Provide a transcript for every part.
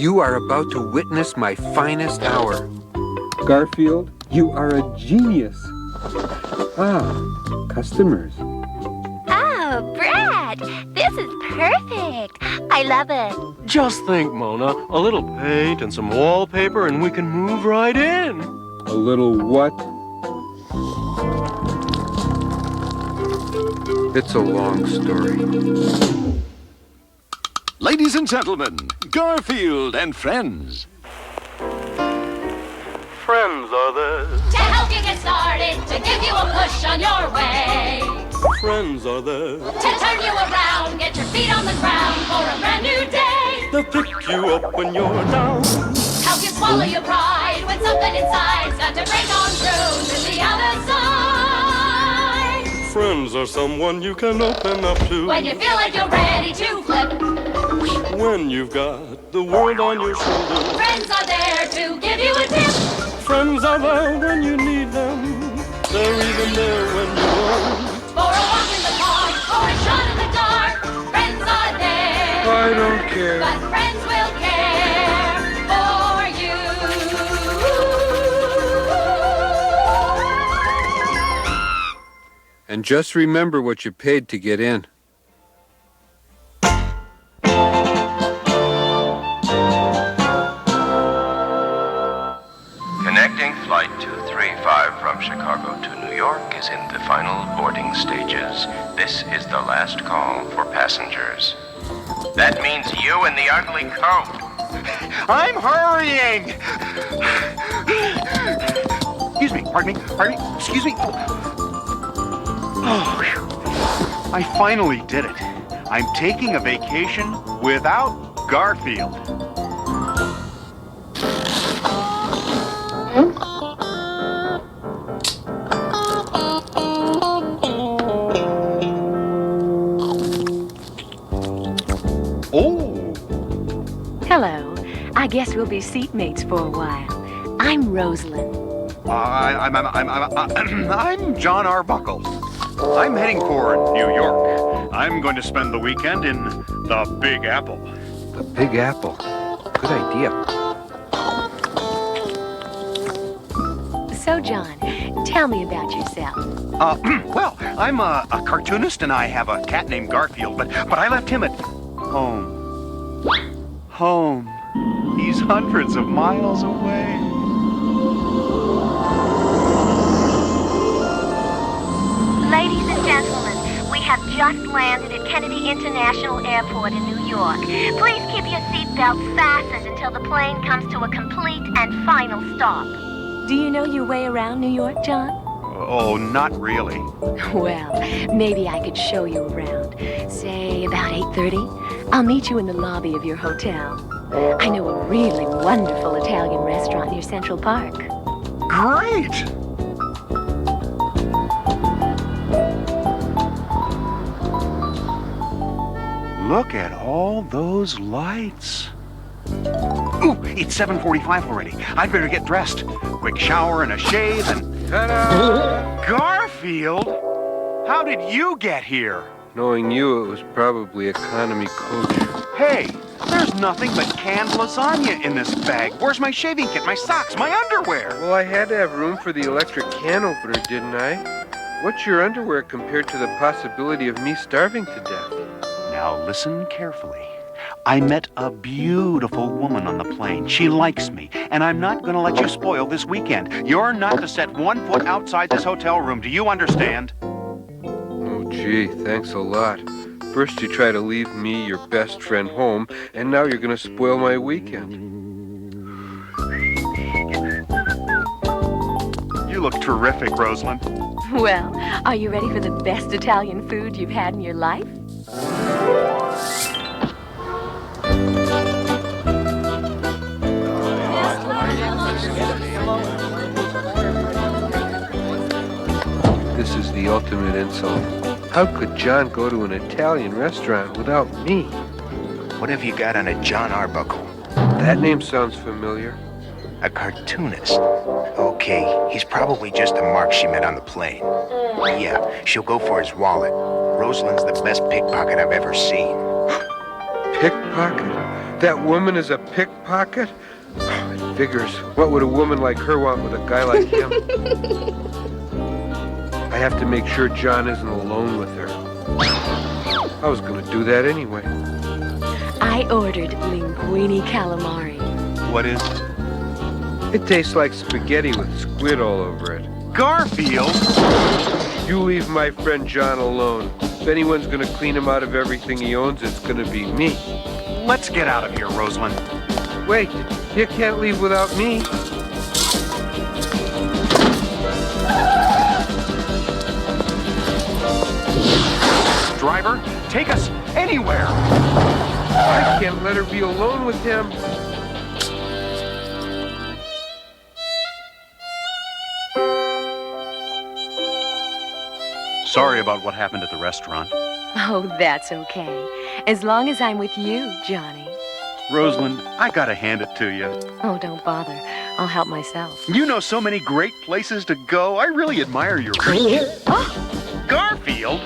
You are about to witness my finest hour. Garfield, you are a genius. Ah, customers. Oh, Brad, this is perfect. I love it. Just think, Mona, a little paint and some wallpaper and we can move right in. A little what? It's a long story. Ladies and gentlemen, Garfield and friends. Friends are there. To help you get started, to give you a push on your way. Friends are there. To turn you around, get your feet on the ground for a brand new day. They'll pick you up when you're down. Help you swallow your pride when something inside's got to break on through to the other side. Friends are someone you can open up to. When you feel like you're ready to flip. When you've got the world on your shoulders. Friends are there to give you a tip. Friends are there when you need them. They're even there when you won't. For a walk in the park or a shot in the dark. Friends are there. I don't care. But friends will care for you. And just remember what you paid to get in. Connecting Flight 235 from Chicago to New York is in the final boarding stages. This is the last call for passengers. That means you in the ugly coat. I'm hurrying! Excuse me, pardon me, excuse me. Oh, whew. I finally did it. I'm taking a vacation without Garfield. Oh! Hello. I guess we'll be seatmates for a while. I'm Rosalind. I'm John Arbuckle. I'm heading for New York. I'm going to spend the weekend in the Big Apple. The Big Apple. Good idea. So, John, tell me about yourself. Well, I'm a cartoonist and I have a cat named Garfield, but I left him at home. Home. He's hundreds of miles away. Ladies and gentlemen, we have just landed at Kennedy International Airport in New York. Please keep your seatbelts fastened until the plane comes to a complete and final stop. Do you know your way around New York, John? Oh, not really. Well, maybe I could show you around. Say about 8:30. I'll meet you in the lobby of your hotel. I know a really wonderful Italian restaurant near Central Park. Great! Look at all those lights. Ooh, it's 7:45 already. I'd better get dressed. Quick shower and a shave and... Ta-da! Garfield! How did you get here? Knowing you, it was probably economy coach. Hey, there's nothing but canned lasagna in this bag. Where's my shaving kit, my socks, my underwear? Well, I had to have room for the electric can opener, didn't I? What's your underwear compared to the possibility of me starving to death? Now listen carefully. I met a beautiful woman on the plane. She likes me, and I'm not going to let you spoil this weekend. You're not to set one foot outside this hotel room. Do you understand? Oh, gee, thanks a lot. First you try to leave me, your best friend, home, and now you're going to spoil my weekend. You look terrific, Rosalind. Well, are you ready for the best Italian food you've had in your life? This is the ultimate insult. How could John go to an Italian restaurant without me? What have you got on a John Arbuckle? That name sounds familiar. A cartoonist. Okay, he's probably just a mark she met on the plane. Yeah, she'll go for his wallet. Rosalind's the best pickpocket I've ever seen. Pickpocket? That woman is a pickpocket? It figures. What would a woman like her want with a guy like him? I have to make sure John isn't alone with her. I was going to do that anyway. I ordered linguine calamari. What is it? It tastes like spaghetti with squid all over it. Garfield! You leave my friend John alone. If anyone's going to clean him out of everything he owns, it's going to be me. Let's get out of here, Rosalind. Wait, you can't leave without me. Driver, take us anywhere. I can't let her be alone with him. Sorry about what happened at the restaurant. Oh, that's okay. As long as I'm with you, Johnny. Rosalind, I gotta hand it to you. Oh, don't bother. I'll help myself. You know so many great places to go. I really admire your reach. Oh, Garfield!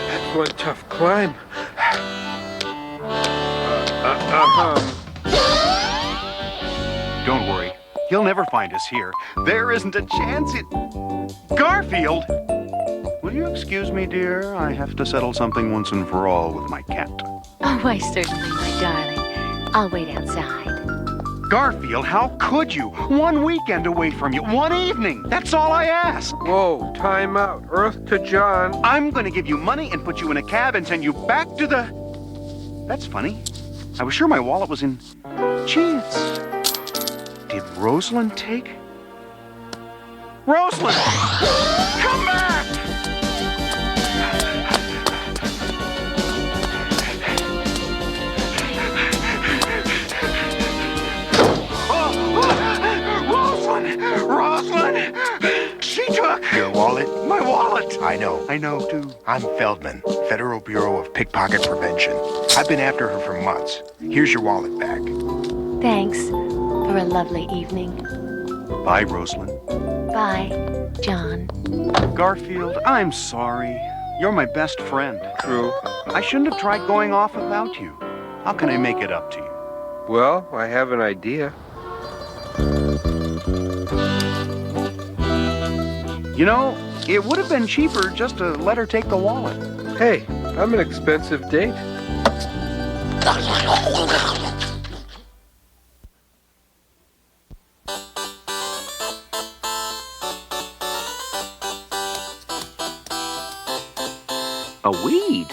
That's one tough climb. Don't worry. He'll never find us here. There isn't a chance it... Garfield! Will you excuse me, dear? I have to settle something once and for all with my cat. oh, why, certainly, my darling. I'll wait outside. Garfield, how could you? One weekend away from you. One evening. That's all I ask. Whoa, time out. Earth to John. I'm going to give you money and put you in a cab and send you back to the... That's funny. I was sure my wallet was in... Jeez. Did Rosalind take... Rosalind! Come back! Rosalind! Rosalind! She took... Your wallet? My wallet! I know. I know, too. I'm Feldman, Federal Bureau of Pickpocket Prevention. I've been after her for months. Here's your wallet back. Thanks for a lovely evening. Bye, Rosalind. Bye, John. Garfield, I'm sorry. You're my best friend. True. I shouldn't have tried going off without you. How can I make it up to you? Well, I have an idea. You know, it would have been cheaper just to let her take the wallet. Hey, I'm an expensive date. A weed?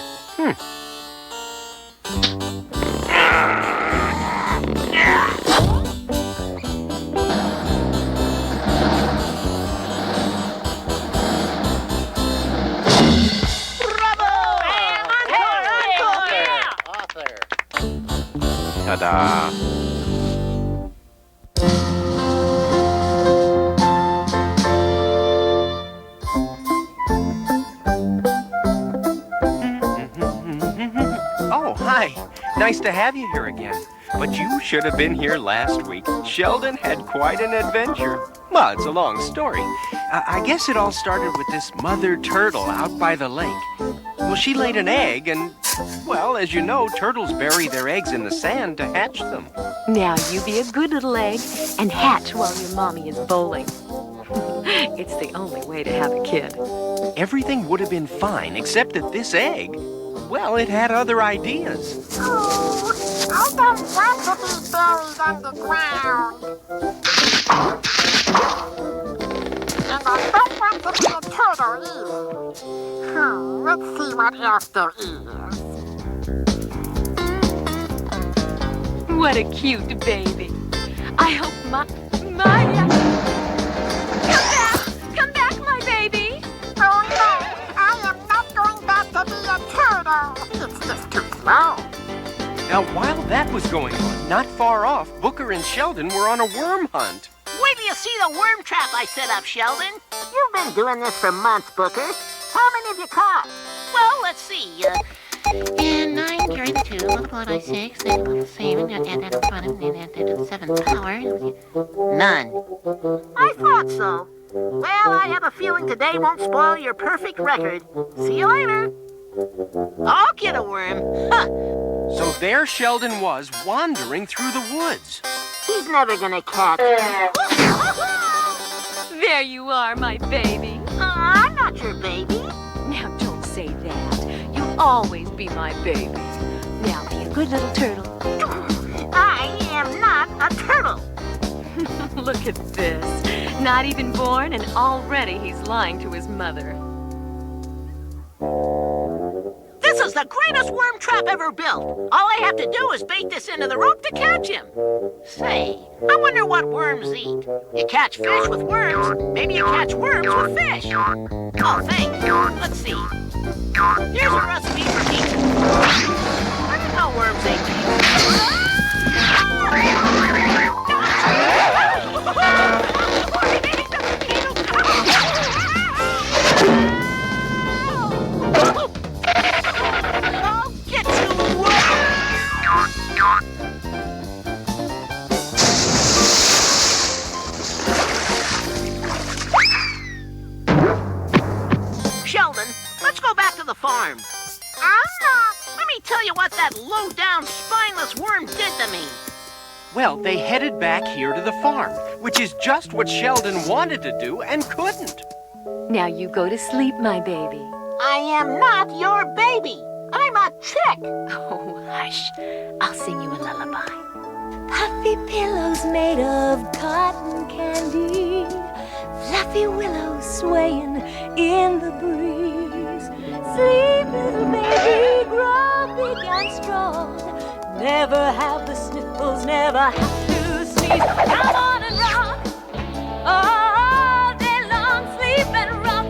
Ta-da! Oh, hi. Nice to have you here again. But you should have been here last week. Sheldon had quite an adventure. Well, it's a long story. I guess it all started with this mother turtle out by the lake. Well, she laid an egg and, well, as you know, turtles bury their eggs in the sand to hatch them. Now you be a good little egg and hatch while your mommy is bowling. It's the only way to have a kid. Everything would have been fine except that this egg, well, it had other ideas. Oh, I don't want to be buried underground. And I don't want to be a turtle either. Let's see what else there is. What a cute baby. I hope Come back, my baby. Oh no, I am not going back to be a turtle. It's just too slow. Now, while that was going on, not far off, Booker and Sheldon were on a worm hunt. Wait till you see the worm trap I set up, Sheldon. You've been doing this for months, Booker. How many have you caught? Well, let's see. And 9 carry the 2, multiply by 6, then with the same, and add that in front of it, and add the 7 power. None. I thought so. Well, I have a feeling today won't spoil your perfect record. See you later. I'll get a worm. Huh. So there Sheldon was, wandering through the woods. He's never gonna catch me. There you are, my baby. I'm not your baby. Now, don't say that. You'll always be my baby. Now, be a good little turtle. I am not a turtle. Look at this. Not even born, and already he's lying to his mother. This is the greatest worm trap ever built. All I have to do is bait this into the rope to catch him. Say, I wonder what worms eat. You catch fish with worms, maybe you catch worms with fish. Oh, thanks. Let's see. Here's a recipe for pizza. I didn't know worms ate Sheldon, let's go back to the farm. Let me tell you what that low-down, spineless worm did to me. Well, they headed back here to the farm, which is just what Sheldon wanted to do and couldn't. Now you go to sleep, my baby. I am not your baby. I'm a chick. Oh, hush. I'll sing you a lullaby. Puffy pillows made of cotton candy, fluffy willows swaying in the breeze. Sleep, little baby, grow big and strong. Never have the sniffles, never have to sneeze. Come on and rock all day long. Sleep and rock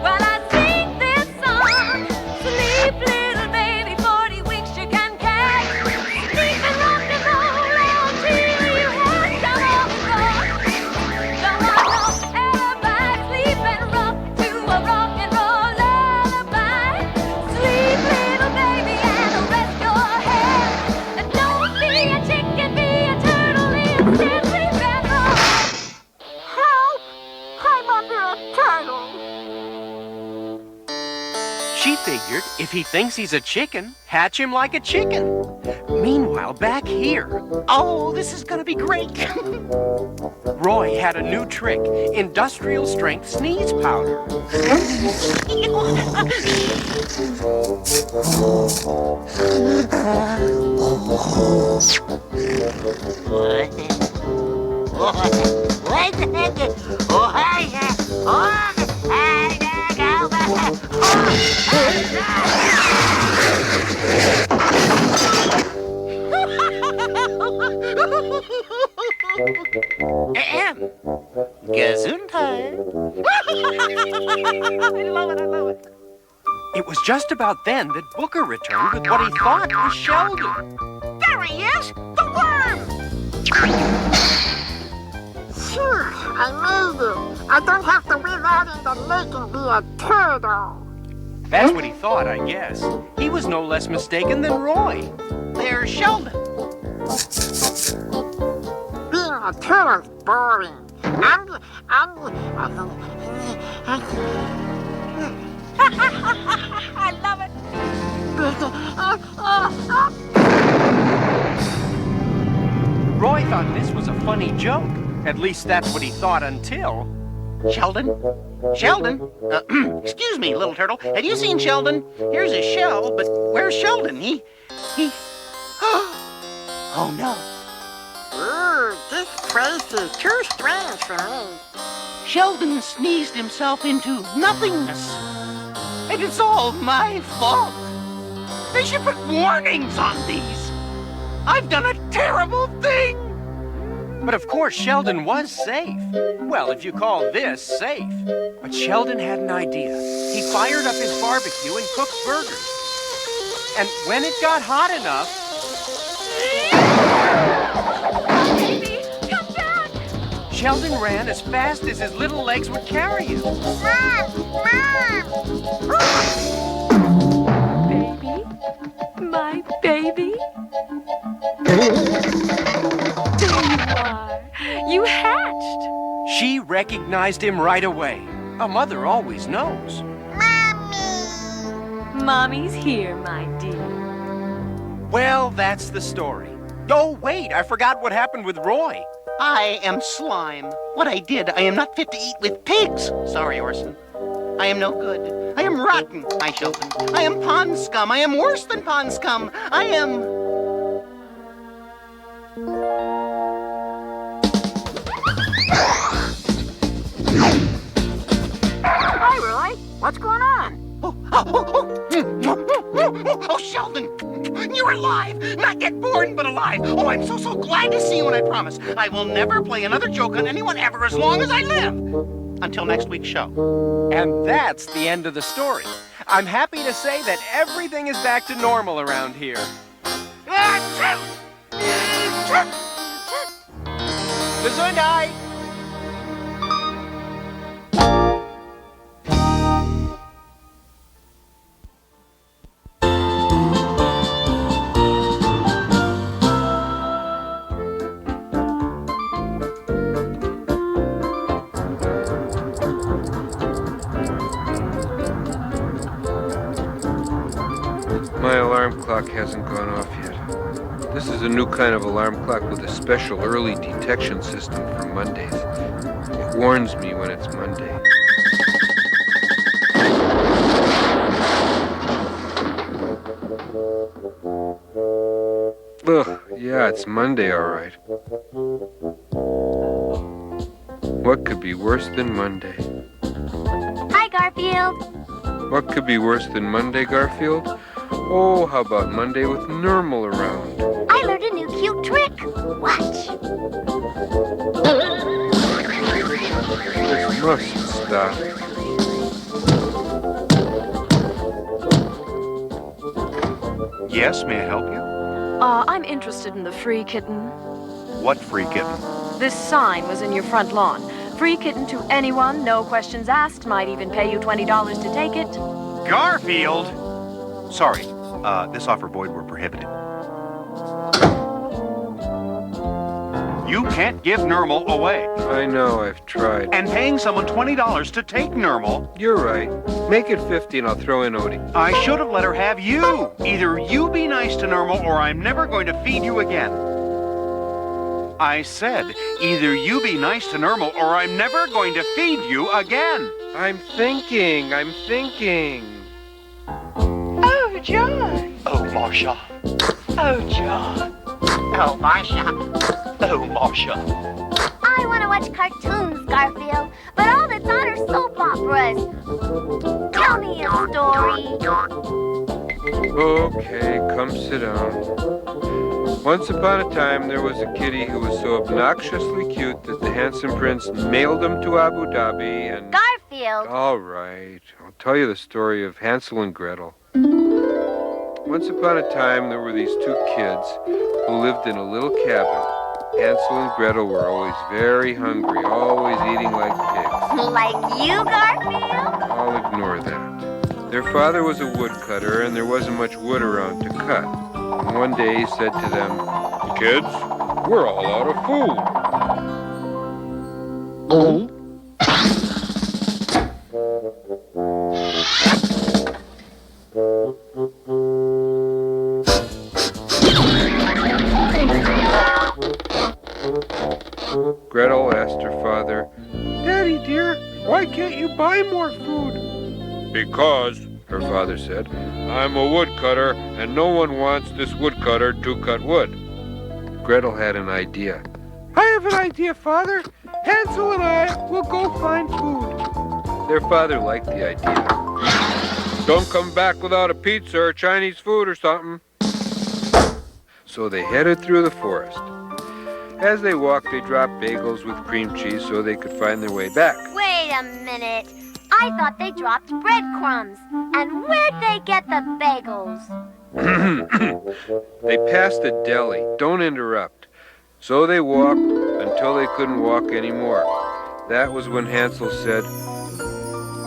while I sing this song. Sleep, little baby, 40 weeks you can catch. Sleep and rock and roll all till you have come on and rock. Don't want no alibi. Sleep and rock to a rock and roll lullaby. Sleep, little baby, and rest your head. And don't be a chicken, be a turtle instead. Sleep and rock. Help! I'm under a turtle. She figured if he thinks he's a chicken, hatch him like a chicken. Meanwhile, back here, oh, this is gonna be great. Roy had a new trick, industrial strength sneeze powder. Gesundheit. I love it. It was just about then that Booker returned with what he thought was Sheldon. There he is, the worm. Phew, I made it. I don't have to live out in the lake and be a turtle. That's what he thought, I guess. He was no less mistaken than Roy. There's Sheldon. Being a turtle's boring. I love it. Roy thought this was a funny joke. At least that's what he thought until... Sheldon? Sheldon? Excuse me, little turtle. Have you seen Sheldon? Here's his shell, but where's Sheldon? He... Oh, no. Ooh, this place is too strange for me. Sheldon sneezed himself into nothingness. And it's all my fault. They should put warnings on these. I've done a terrible thing. But of course, Sheldon was safe. Well, if you call this safe. But Sheldon had an idea. He fired up his barbecue and cooked burgers. And when it got hot enough... Baby, come back! Sheldon ran as fast as his little legs would carry him. Mom! Baby, baby? There you are. You hatched. She recognized him right away. A mother always knows. Mommy's here, my dear. Well, that's the story. Oh, wait, I forgot what happened with Roy. I am slime. What I did, I am not fit to eat with pigs. Sorry, Orson. I am no good. I am rotten, my Sheldon. I am pond scum. I am worse than pond scum. I am... Hi, Roy. What's going on? Oh, Sheldon! You're alive! Not yet born, but alive! Oh, I'm so glad to see you, and I promise I will never play another joke on anyone ever as long as I live! Until next week's show. And that's the end of the story. I'm happy to say that everything is back to normal around here. Gesundheit! My alarm clock hasn't gone off yet. This is a new kind of alarm clock with a special early detection system for Mondays. It warns me when it's Monday. Ugh, yeah, it's Monday, all right. What could be worse than Monday? Hi, Garfield. What could be worse than Monday, Garfield? Oh, how about Monday with Normal around? I learned a new cute trick. Watch. This must stop. Yes, may I help you? I'm interested in the free kitten. What free kitten? This sign was in your front lawn. Free kitten to anyone, no questions asked, might even pay you $20 to take it. Garfield! Sorry, this offer void were prohibited. You can't give Normal away. I know, I've tried. And paying someone $20 to take Normal. You're right. Make it 50 and I'll throw in Odie. I should have let her have you. Either you be nice to Normal or I'm never going to feed you again. I said, either you be nice to Normal or I'm never going to feed you again. I'm thinking. Oh, John. Oh, Marcia. Oh, John. Oh, Marcia. Oh, Marcia. I want to watch cartoons, Garfield, but all that's on are soap operas. Tell me a story. Okay, come sit down. Once upon a time, there was a kitty who was so obnoxiously cute that the handsome prince mailed him to Abu Dhabi and... Garfield. All right, I'll tell you the story of Hansel and Gretel. Once upon a time, there were these two kids who lived in a little cabin. Hansel and Gretel were always very hungry, always eating like pigs. Like you, Garfield? I'll ignore that. Their father was a woodcutter, and there wasn't much wood around to cut. And one day he said to them, "Kids, we're all out of food." Gretel asked her father, "Daddy dear, why can't you buy more food?" "Because," her father said, "I'm a woodcutter, and no one wants this woodcutter to cut wood." Gretel had an idea. "I have an idea, Father. Hansel and I will go find food." Their father liked the idea. "Don't come back without a pizza or Chinese food or something." So they headed through the forest. As they walked, they dropped bagels with cream cheese so they could find their way back. Wait a minute. I thought they dropped breadcrumbs. And where'd they get the bagels? They passed a deli. Don't interrupt. So they walked until they couldn't walk anymore. That was when Hansel said,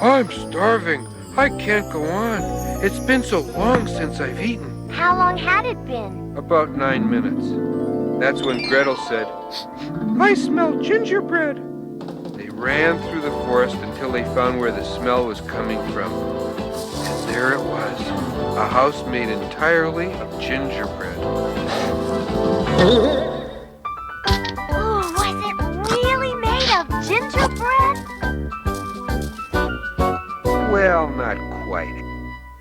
"I'm starving. I can't go on. It's been so long since I've eaten." How long had it been? About 9 minutes. That's when Gretel said, "I smell gingerbread." They ran through the forest until they found where the smell was coming from. And there it was, a house made entirely of gingerbread. Ooh, was it really made of gingerbread? Well, not quite.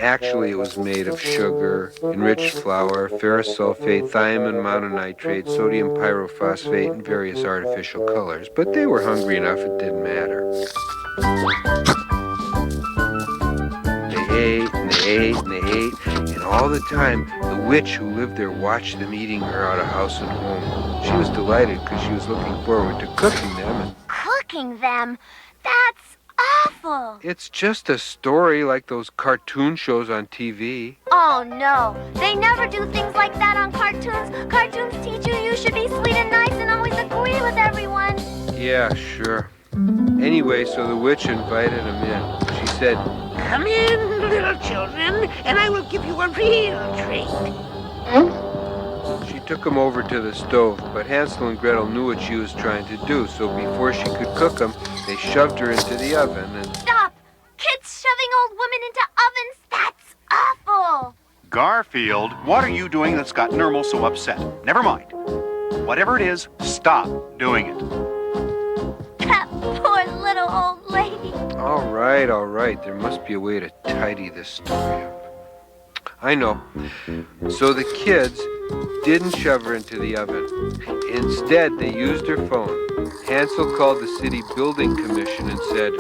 Actually, it was made of sugar, enriched flour, ferrous sulfate, thiamine mononitrate, sodium pyrophosphate, and various artificial colors. But they were hungry enough, it didn't matter. They ate, and they ate, and they ate, and all the time, the witch who lived there watched them eating her out of house and home. She was delighted because she was looking forward to cooking them. And Cooking them? That's awful. it's just a story like those cartoon shows on TV. Oh, no. They never do things like that on cartoons. Cartoons teach you should be sweet and nice and always agree with everyone. Yeah, sure. Anyway, so the witch invited him in. She said, Come in, little children, and I will give you a real treat. She took him over to the stove, but Hansel and Gretel knew what she was trying to do, so before she could cook him, they shoved her into the oven and... Stop! Kids shoving old women into ovens? That's awful! Garfield, what are you doing that's got Nermal so upset? Never mind. Whatever it is, stop doing it. That poor little old lady. All right. There must be a way to tidy this story up. I know. So the kids didn't shove her into the oven. Instead, they used her phone. Hansel called the city building commission and said,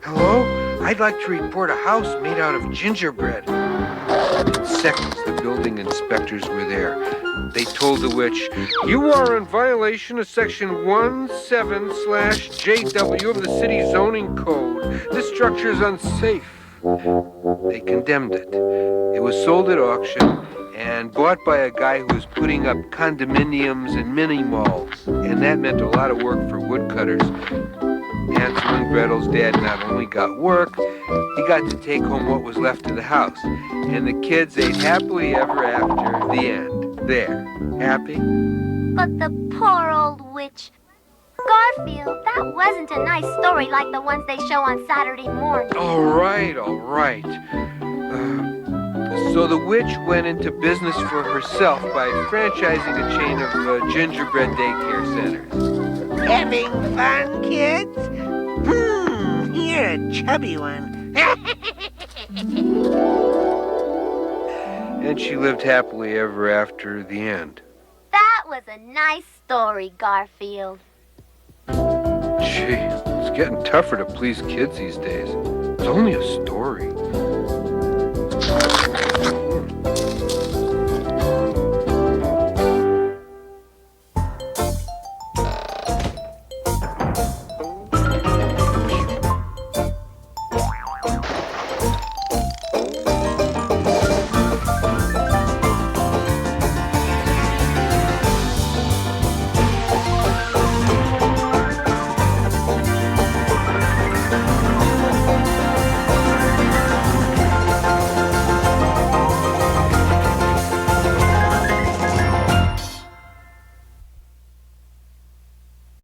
"Hello? I'd like to report a house made out of gingerbread." In seconds, the building inspectors were there. They told the witch, "You are in violation of section 17/JW of the city zoning code. This structure is unsafe." They condemned it. It was sold at auction and bought by a guy who was putting up condominiums and mini malls. And that meant a lot of work for woodcutters. Hansel and Gretel's dad not only got work, he got to take home what was left of the house. And the kids ate happily ever after. The end. There. Happy? But the poor old witch. Garfield, that wasn't a nice story like the ones they show on Saturday morning. All right. So the witch went into business for herself by franchising a chain of gingerbread daycare centers. Having fun, kids? You're a chubby one. And she lived happily ever after. The end. That was a nice story, Garfield. Gee, it's getting tougher to please kids these days. It's only a story.